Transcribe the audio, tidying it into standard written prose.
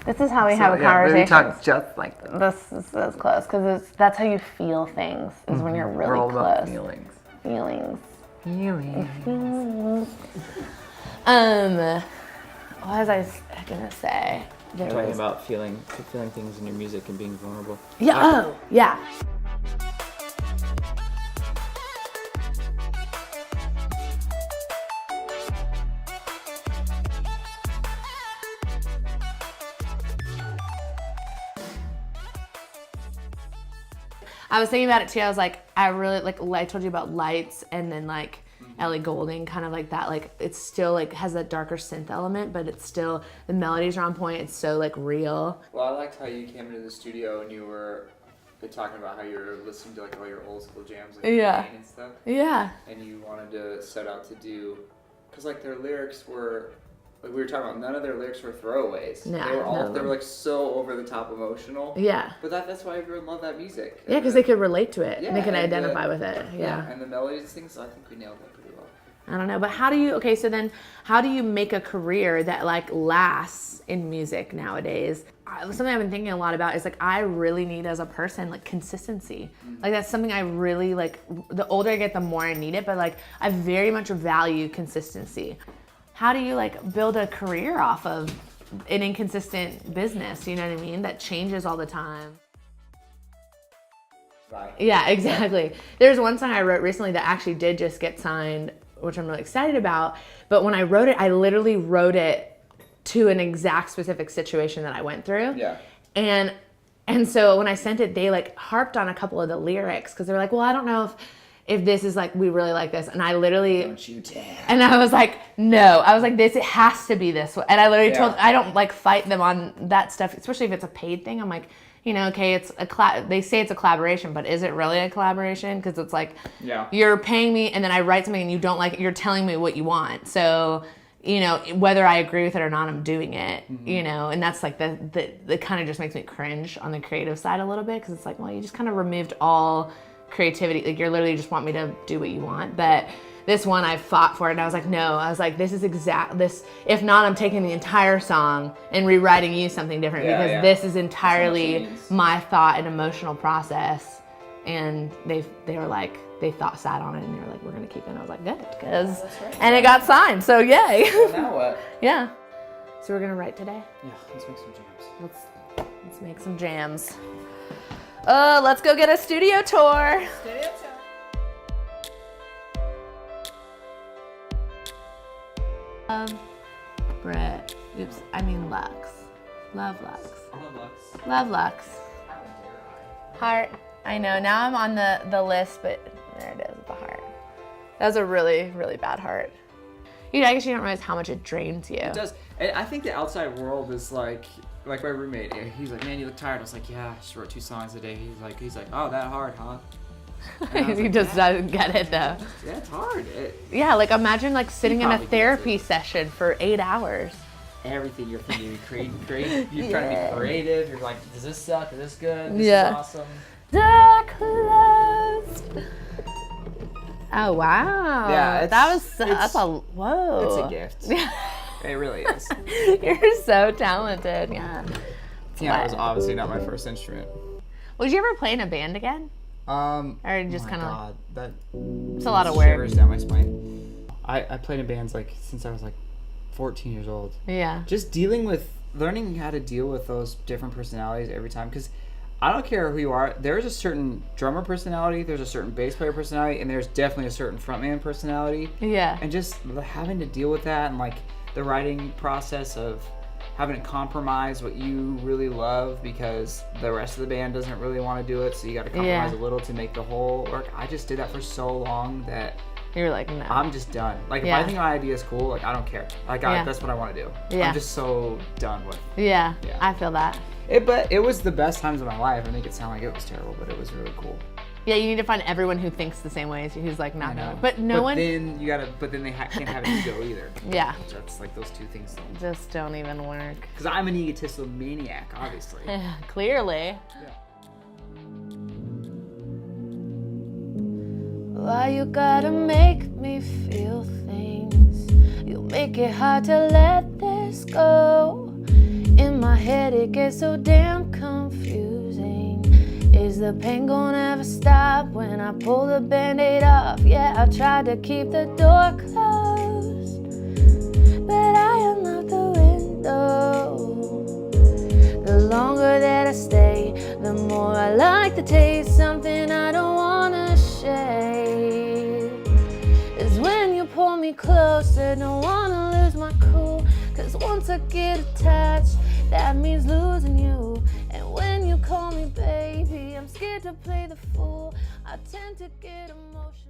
This is how we have a conversation. We talk just like this. This is as close because that's how you feel things. Is when you're really We're all close. about feelings. Feelings. Feelings. What was I gonna say? Talking about feeling things in your music and being vulnerable. Yeah. Oh, yeah. I was thinking about it too. I was like, I really like I told you about Lights, and then like Ellie Goulding, kind of like that. Like it's still like has that darker synth element, but it's still the melodies are on point. It's so like real. Well, I liked how you came into the studio and you were talking about how you were listening to like all your old school jams, like Yeah. and stuff. Yeah. And you wanted to set out to do, because like their lyrics were. Like we were talking about, none of their lyrics were throwaways. No, they were all none of they were them. like so over the top emotional. Yeah. But that's why everyone loved that music. Yeah, because they could relate to it. Yeah, They can and identify with it. Yeah. And the melodies and things, so I think we nailed that pretty well. I don't know, but how do you make a career that like lasts in music nowadays? Something I've been thinking a lot about is like I really need as a person like consistency. Like that's something I really like. The older I get, the more I need it. But like I very much value consistency. How do you like build a career off of an inconsistent business? You know what I mean? That changes all the time. Right. Yeah, exactly. There's one song I wrote recently that actually did just get signed, which I'm really excited about. But when I wrote it, I literally wrote it to an exact specific situation that I went through. Yeah. And so when I sent it, they like harped on a couple of the lyrics because they were like, well, I don't know if this is like, we really like this. And I literally, Don't you dare. and I was like, no, I was like, it has to be this way. And I literally told, I don't like fight them on that stuff, especially if it's a paid thing. I'm like, you know, okay, it's they say it's a collaboration, but is it really a collaboration? Because it's like, you're paying me and then I write something and you don't like it, you're telling me what you want. So, you know, whether I agree with it or not, I'm doing it, you know, and that's like the kind of just makes me cringe on the creative side a little bit. Because it's like, well, you just kind of removed all creativity. Like you're literally just want me to do what you want. But this one I fought for it and I was like, no, I was like, this is this, if not, I'm taking the entire song and rewriting you something different because this is entirely my thought and emotional process. And they were like, they sat on it and they were like, we're gonna keep it. And I was like, good, because and it got signed, so yay. Well, now what? Yeah. So we're gonna write today. Yeah, let's make some jams. Let's make some jams. Let's go get a studio tour. Brett. Oops, I mean Lux. Love Lux. Love Lux. Heart. I know, now I'm on the list, but there it is, the heart. That was a really, really bad heart. You know, I guess you don't realize how much it drains you. It does. And I think the outside world is like my roommate, he's like, man, you look tired. I was like, yeah, I just wrote 2 songs a day. He's like, oh, that hard, huh? He like, just doesn't get it though. Yeah, it's hard. Yeah, like imagine like sitting in a probably gets therapy it. session for 8 hours. Everything you're thinking, create. You're trying to be creative. You're like, does this suck? Is this good? This Yeah. is awesome. Door closed. Oh wow. Yeah, that's a whoa. It's a gift. It really is. You're so talented. Yeah. Piano was obviously not my first instrument. Would you ever play in a band again? Or just kind of. God, that. It's a lot of work. Shivers down my spine. I played in bands like since I was like 14 years old. Yeah. Just learning how to deal with those different personalities every time, because I don't care who you are. There's a certain drummer personality, there's a certain bass player personality, and there's definitely a certain frontman personality. Yeah. And just having to deal with that, and like the writing process of having to compromise what you really love because the rest of the band doesn't really want to do it, so you got to compromise a little to make the whole work. I just did that for so long that you're like, no. I'm just done. Like if I think my idea is cool, like I don't care. Like that's what I want to do. Yeah. I'm just so done with. Yeah. I feel that. But it was the best times of my life. I make it sound like it was terrible, but it was really cool. Yeah, you need to find everyone who thinks the same way as you, who's like not knowing. But one. Then you gotta. But then they can't have an ego either. Yeah. That's like those two things just don't even work. Because I'm an egotistical maniac, obviously. Clearly. Yeah. Why you gotta make me feel things? You make it hard to let this go. In my my head, it gets so damn confusing. Is the pain gonna ever stop when I pull the Band-Aid off? Yeah, I tried to keep the door closed, but I unlocked the window. The longer that I stay, the more I like the taste. Something I don't wanna share is when you pull me closer. Don't wanna lose my cool, 'cause once I get attached, that means losing you. And when you call me baby, I'm scared to play the fool. I tend to get emotional.